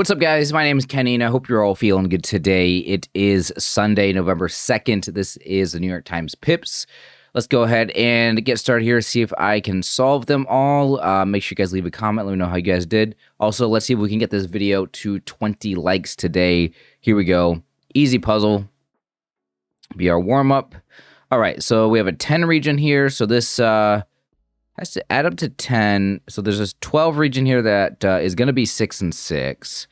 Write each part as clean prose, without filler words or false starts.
What's up, guys? My name is Kenny, and I hope you're all feeling good today. It is Sunday, November 2nd. This is the New York Times Pips. Let's go ahead and get started here, see if I can solve them all. Make sure you guys leave a comment. Let me know how you guys did. Also, let's see if we can get this video to 20 likes today. Here we go. Easy puzzle. Be our warm-up. All right, so we have a 10 region here. So this has to add up to 10. So there's this 12 region here that is going to be 6 and 6.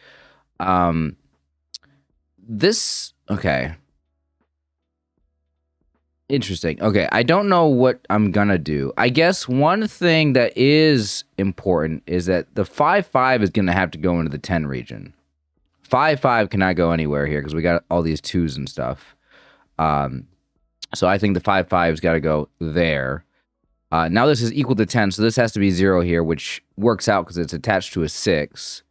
Okay. Interesting. Okay, I don't know what I'm going to do. I guess one thing that is important is that the 5-5 is going to have to go into the 10 region. 5-5 cannot go anywhere here because we got all these 2s and stuff. So I think the 5-5's got to go there. Now this is equal to 10, so this has to be 0 here, which works out because it's attached to a 6.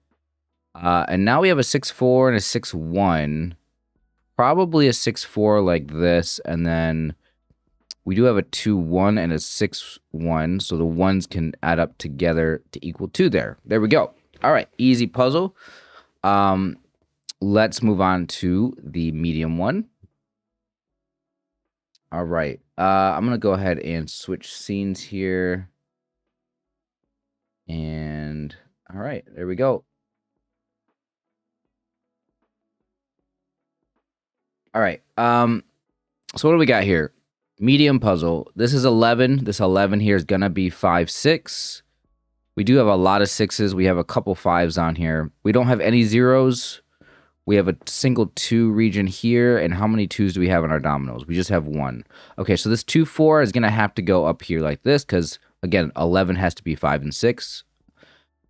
And now we have a 6-4 and a 6-1. Probably a 6-4 like this, and then we do have a 2-1 and a 6-1, so the 1s can add up together to equal 2 there. There we go. All right, easy puzzle. Let's move on to the medium one. All right, I'm going to go ahead and switch scenes here. And, all right, there we go. All right, so what do we got here? Medium puzzle. This is 11. This 11 here is going to be 5-6. We do have a lot of 6s. We have a couple 5s on here. We don't have any 0s. We have a single 2 region here, and how many 2s do we have in our dominoes? We just have 1. Okay, so this 2-4 is going to have to go up here like this, because, again, 11 has to be 5 and 6.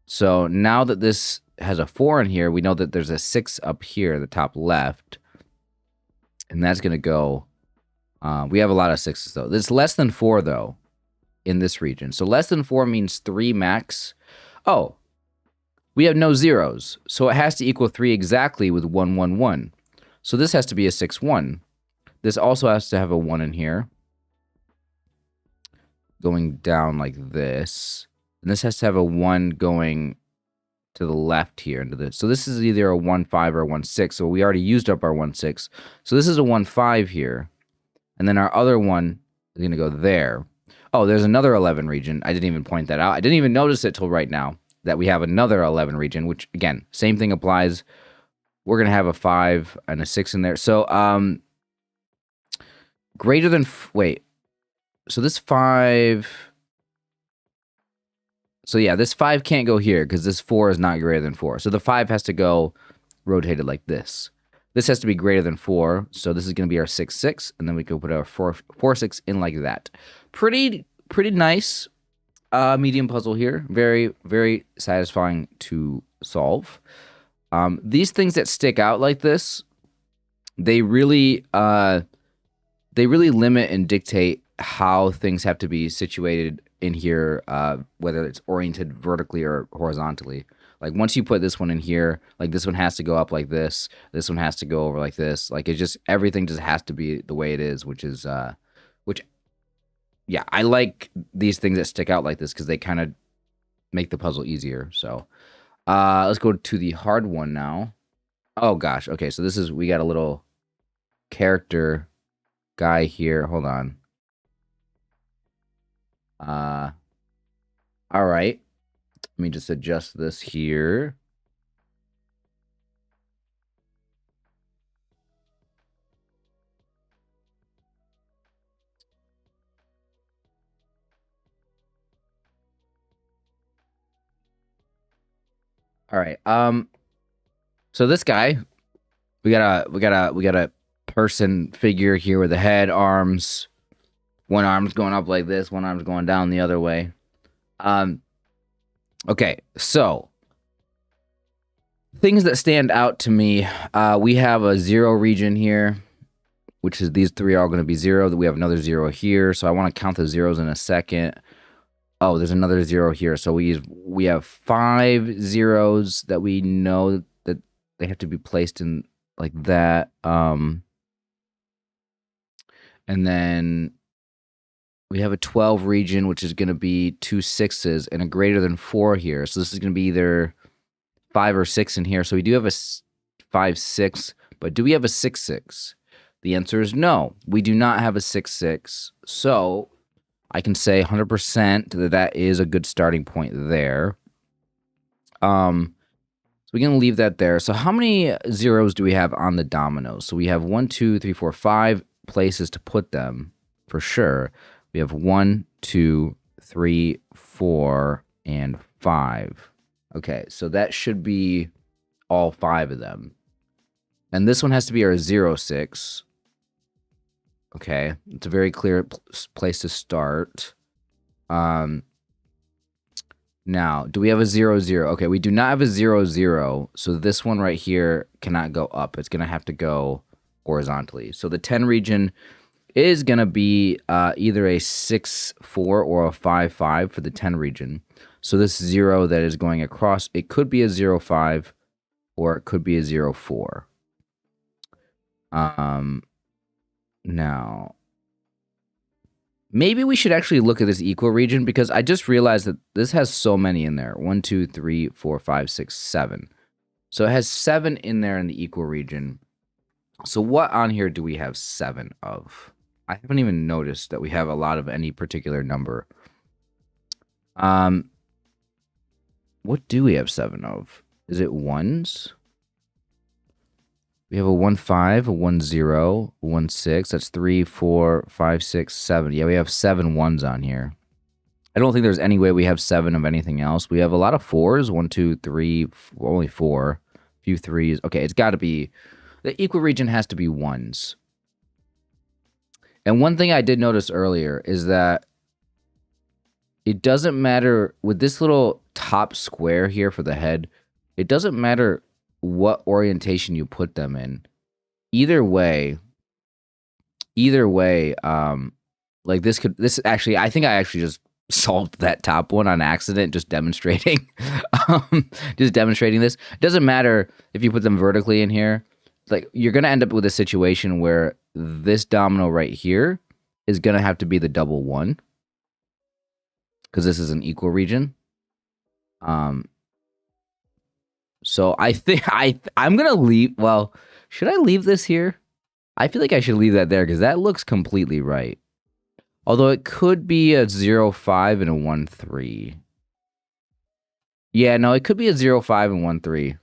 So now that this has a 4 in here, we know that there's a 6 up here, the top left, and that's going to go... we have a lot of 6s, though. There's less than 4, though, in this region. So less than 4 means 3 max. Oh. We have no 0s, so it has to equal 3 exactly with 1, 1, 1. So this has to be a 6-1. This also has to have a 1 in here, going down like this. And this has to have a 1 going to the left here into this. So this is either a 1-5 or a 1-6. So we already used up our 1-6. So this is a 1-5 here. And then our other one is going to go there. Oh, there's another 11 region. I didn't even point that out. I didn't even notice it till right now that we have another 11 region, which, again, same thing applies. We're going to have a 5 and a 6 in there. So, greater than... wait. So this 5... So, yeah, this 5 can't go here because this 4 is not greater than 4. So the 5 has to go rotated like this. This has to be greater than 4. So this is going to be our 6-6. And then we can put our 4-6 in like that. Pretty nice medium puzzle here. Very, very satisfying to solve. These things that stick out like this, they really limit and dictate how things have to be situated in here, whether it's oriented vertically or horizontally. Like once you put this one in here, like this one has to go up like this. This one has to go over like this. Like it's just, everything just has to be the way it is, which is, yeah, I like these things that stick out like this because they kind of make the puzzle easier. So let's go to the hard one now. Oh, gosh. Okay, so this is, we got a little character guy here. Hold on. All right. Let me just adjust this here. All right. So this guy, we got a person figure here with the head, arms. One arm's going up like this, one arm's going down the other way. Okay, so things that stand out to me, we have a 0 region here, which is these 3 are all going to be 0. We have another 0 here, so I want to count the zeros in a second. Oh, there's another 0 here. So we have 5 zeros that we know that they have to be placed in like that. And then we have a 12 region, which is going to be 2 6s and a greater than 4 here. So this is going to be either 5 or 6 in here. So we do have a 5, 6, but do we have a 6, 6? The answer is no. We do not have a 6, 6. So I can say 100% that that is a good starting point there. So we can leave that there. So how many zeros do we have on the dominoes? So we have 1, 2, 3, 4, 5 places to put them for sure. We have 1, 2, 3, 4, and 5. Okay, so that should be all 5 of them. And this one has to be our 0, 6. Okay, it's a very clear place to start. Now, do we have a 0, 0? Okay, we do not have a 0, 0. So this one right here cannot go up. It's going to have to go horizontally. So the 10 region is going to be either a 6, 4 or a 5, 5 for the 10 region. So this 0 that is going across, it could be a 0, 5 or it could be a 0, 4. Now, maybe we should actually look at this equal region because I just realized that this has so many in there. 1, 2, 3, 4, 5, 6, 7. So it has 7 in there in the equal region. So what on here do we have 7 of? I haven't even noticed that we have a lot of any particular number. What do we have 7 of? Is it 1s? We have a 1, 5, a 1, 0, a 1, 6. That's 3, 4, 5, 6, 7. Yeah, we have 7 1s on here. I don't think there's any way we have 7 of anything else. We have a lot of 4s. 1, 2, 3, only 4. A few 3s. Okay, it's got to be... The equal region has to be 1s. And one thing I did notice earlier is that it doesn't matter... With this little top square here for the head, it doesn't matter what orientation you put them in. Either way, like this actually, I think I actually just solved that top one on accident, just demonstrating, this. It doesn't matter if you put them vertically in here. Like, you're going to end up with a situation where this domino right here is going to have to be the double 1 because this is an equal region. So I think I'm going to leave. Well, should I leave this here? I feel like I should leave that there because that looks completely right. Although it could be a 0, 5 and a 1, 3. Yeah, no, it could be a 0, 5 and 1, 3.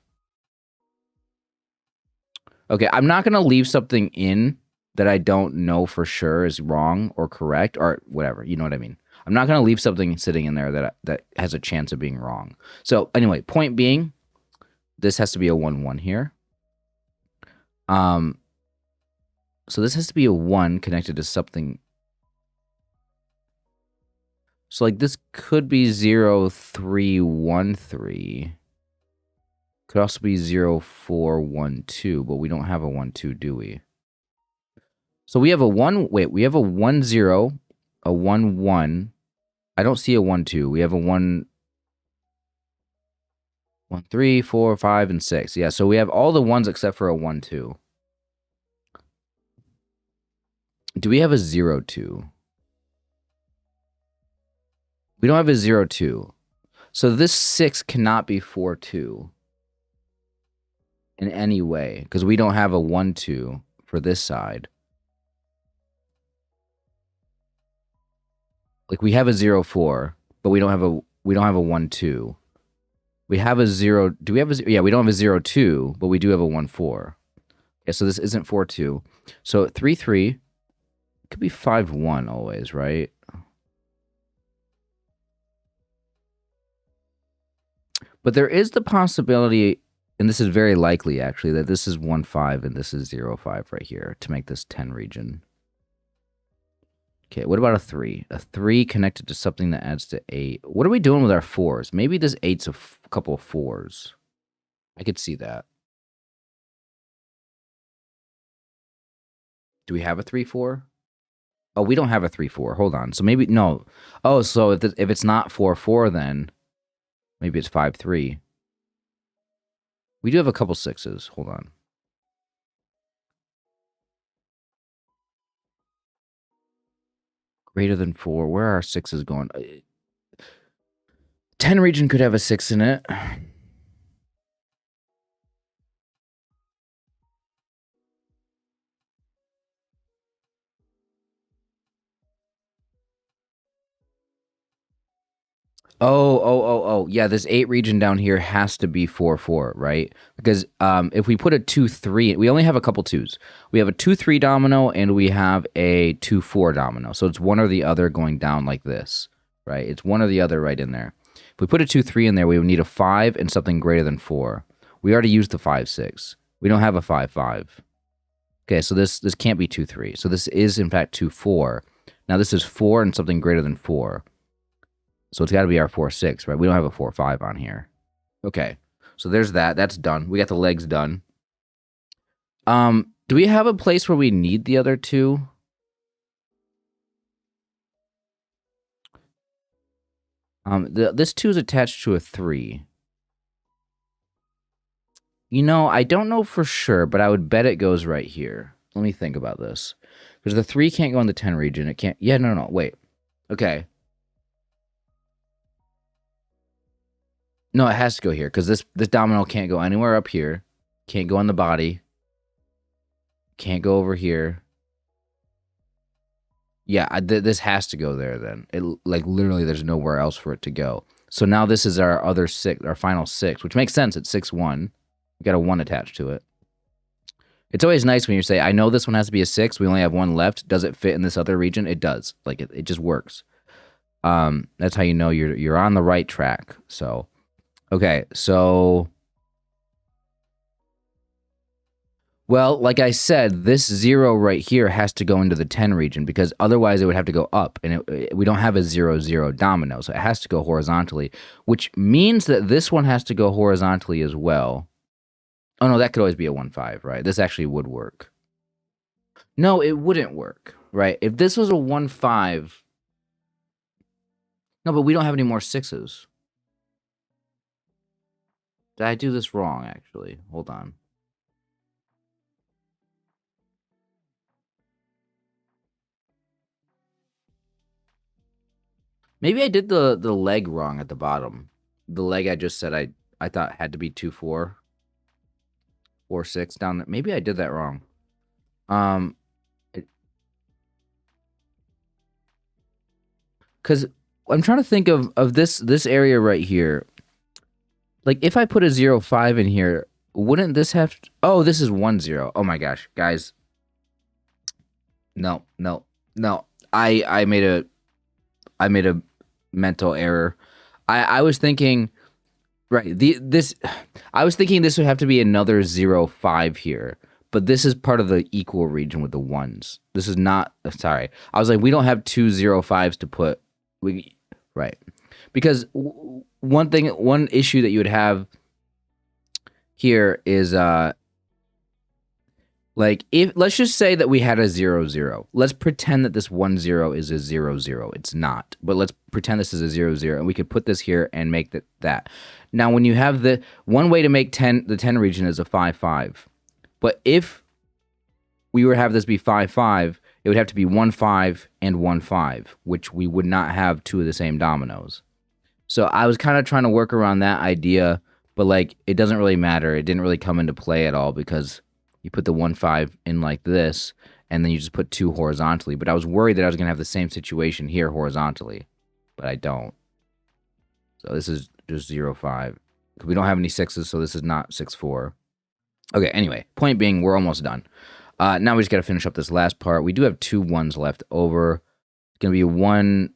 Okay, I'm not going to leave something in that I don't know for sure is wrong or correct or whatever. You know what I mean? I'm not going to leave something sitting in there that has a chance of being wrong. So anyway, point being, this has to be a 1, 1 here. So this has to be a 1 connected to something. So like this could be 0, 3, 1, 3. Could also be 0, 4, 1, 2, but we don't have a 1, 2, do we? So we have a 1, wait, we have a 1, 0, a 1, 1. I don't see a 1, 2. We have a 1, 1, 3, 4, 5, and 6. Yeah, so we have all the 1s except for a 1, 2. Do we have a 0, 2? We don't have a 0, 2. So this 6 cannot be 4, 2 in any way because we don't have a 1, 2 for this side. Like we have a 0, 4, but we don't have a 1, 2. We have a 0. Do we have a... Yeah, we don't have a 0, 2, but we do have a 1, 4. Yeah, so this isn't 4, 2. So 3, 3 could be 5, 1 always, right? But there is the possibility, and this is very likely actually, that this is 1, 5 and this is 0, 5 right here to make this 10 region. Okay, what about a 3? A 3 connected to something that adds to 8. What are we doing with our 4s? Maybe this 8's a couple of 4s. I could see that. Do we have a 3, 4? Oh, we don't have a 3, 4. Hold on. So maybe, no. Oh, so if it's not 4, 4, then maybe it's 5, 3. We do have a couple 6s. Hold on. Greater than 4. Where are our 6s going? 10 region could have a 6 in it. Oh. Yeah, this 8 region down here has to be 4-4, right? Because if we put a 2-3, we only have a couple twos. We have a 2-3 domino and we have a 2-4 domino. So it's one or the other going down like this, right? It's one or the other right in there. If we put a 2-3 in there, we would need a 5 and something greater than 4. We already used the 5-6. We don't have a 5-5. Okay, so this can't be 2-3. So this is, in fact, 2-4. Now this is 4 and something greater than 4. So it's got to be our 4-6, right? We don't have a 4-5 on here. Okay, so there's that. That's done. We got the legs done. Do we have a place where we need the other two? This 2 is attached to a 3. You know, I don't know for sure, but I would bet it goes right here. Let me think about this. Because the 3 can't go in the 10 region. It can't. Yeah, no, wait. Okay. No, it has to go here because this domino can't go anywhere up here. Can't go on the body. Can't go over here. Yeah, this has to go there then. It like literally there's nowhere else for it to go. So now this is our other 6, our final 6, which makes sense. It's 6-1. We got a 1 attached to it. It's always nice when you say, I know this one has to be a 6. We only have 1 left. Does it fit in this other region? It does. Like it just works. That's how you know you're on the right track. So, okay, so well, like I said, this 0 right here has to go into the 10 region because otherwise it would have to go up, and we don't have a 0-0 domino, so it has to go horizontally, which means that this one has to go horizontally as well. Oh, no, that could always be a 1-5, right? This actually would work. No, it wouldn't work, right? If this was a 1-5... No, but we don't have any more 6s. Did I do this wrong, actually? Hold on. Maybe I did the leg wrong at the bottom. The leg I just said I thought had to be 2-4. 4-6 down there. Maybe I did that wrong. Because I'm trying to think of this area right here. Like if I put a 0-5 in here, wouldn't this have? Oh, this is 1-0. Oh my gosh, guys. No. I made a mental error. I was thinking. Right. I was thinking this would have to be another 0-5 here, but this is part of the equal region with the 1s. This is not. Sorry, I was like, we don't have 2 0-5s to put. Right, because one issue that you would have here is like if let's just say that we had a 0-0. Let's pretend that this 1-0 is a 0-0. It's not, but let's pretend this is a 0-0, and we could put this here and make that. Now, when you have the one way to make the 10 region is a 5-5, but if we were to have this be 5-5, it would have to be 1-5 and 1-5, which we would not have 2 of the same dominoes. So I was kind of trying to work around that idea, but like it doesn't really matter. It didn't really come into play at all because you put the 1-5 in like this, and then you just put 2 horizontally. But I was worried that I was going to have the same situation here horizontally, but I don't. So this is just 0-5. We don't have any 6s, so this is not 6-4. Okay, anyway, point being, we're almost done. Now we just got to finish up this last part. We do have 2 1s left over. It's going to be 1...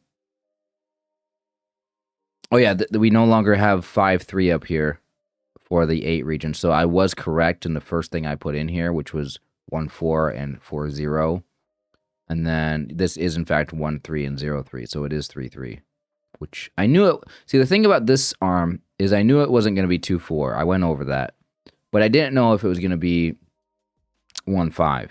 Oh, yeah, we no longer have 5-3 up here for the 8 region. So I was correct in the first thing I put in here, which was 1-4 and 4-0. And then this is, in fact, 1-3 and 0-3. So it is 3-3, which I knew it. See, the thing about this arm is I knew it wasn't going to be 2-4. I went over that. But I didn't know if it was going to be 1-5.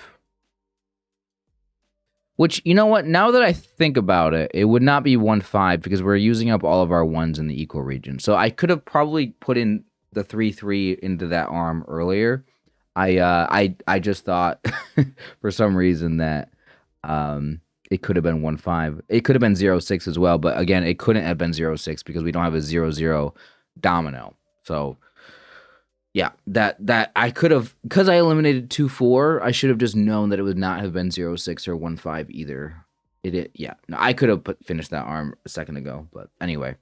Which, you know what? Now that I think about it, it would not be 1-5 because we're using up all of our 1s in the equal region. So I could have probably put in the 3-3 into that arm earlier. I just thought for some reason that it could have been 1-5. It could have been 0-6 as well, but again, it couldn't have been 0-6 because we don't have a 0-0 domino. So yeah, that I could have, because I eliminated 2-4, I should have just known that it would not have been 0-6 or 1-5 either. Yeah. No, I could have finished that arm a second ago, but anyway.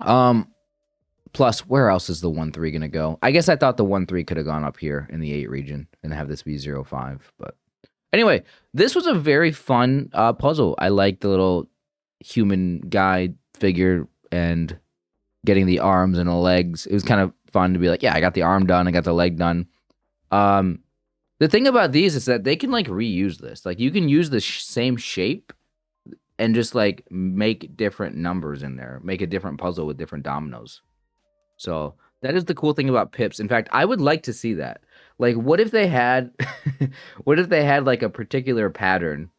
Plus, where else is the 1-3 going to go? I guess I thought the 1-3 could have gone up here in the 8 region and have this be 0-5. But anyway, this was a very fun puzzle. I like the little human guy figure and getting the arms and the legs. It was kind of fun to be like, yeah, I got the arm done. I got the leg done. The thing about these is that they can like reuse this. Like you can use the same shape and just like make different numbers in there, make a different puzzle with different dominoes. So that is the cool thing about pips. In fact, I would like to see that. Like, what if they had, what if they had like a particular pattern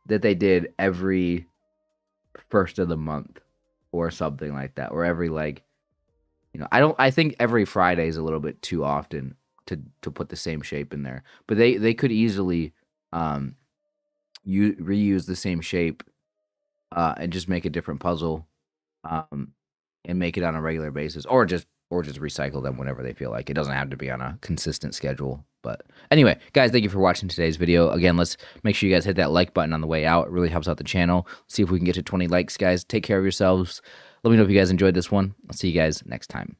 that they did every first of the month or something like that, or every like, I think every Friday is a little bit too often to put the same shape in there, but they could easily reuse the same shape and just make a different puzzle and make it on a regular basis, or just recycle them whenever they feel like. It doesn't have to be on a consistent schedule. But anyway, guys, thank you for watching today's video. Again, let's make sure you guys hit that like button on the way out. It really helps out the channel. See if we can get to 20 likes, guys. Take care of yourselves. Let me know if you guys enjoyed this one. I'll see you guys next time.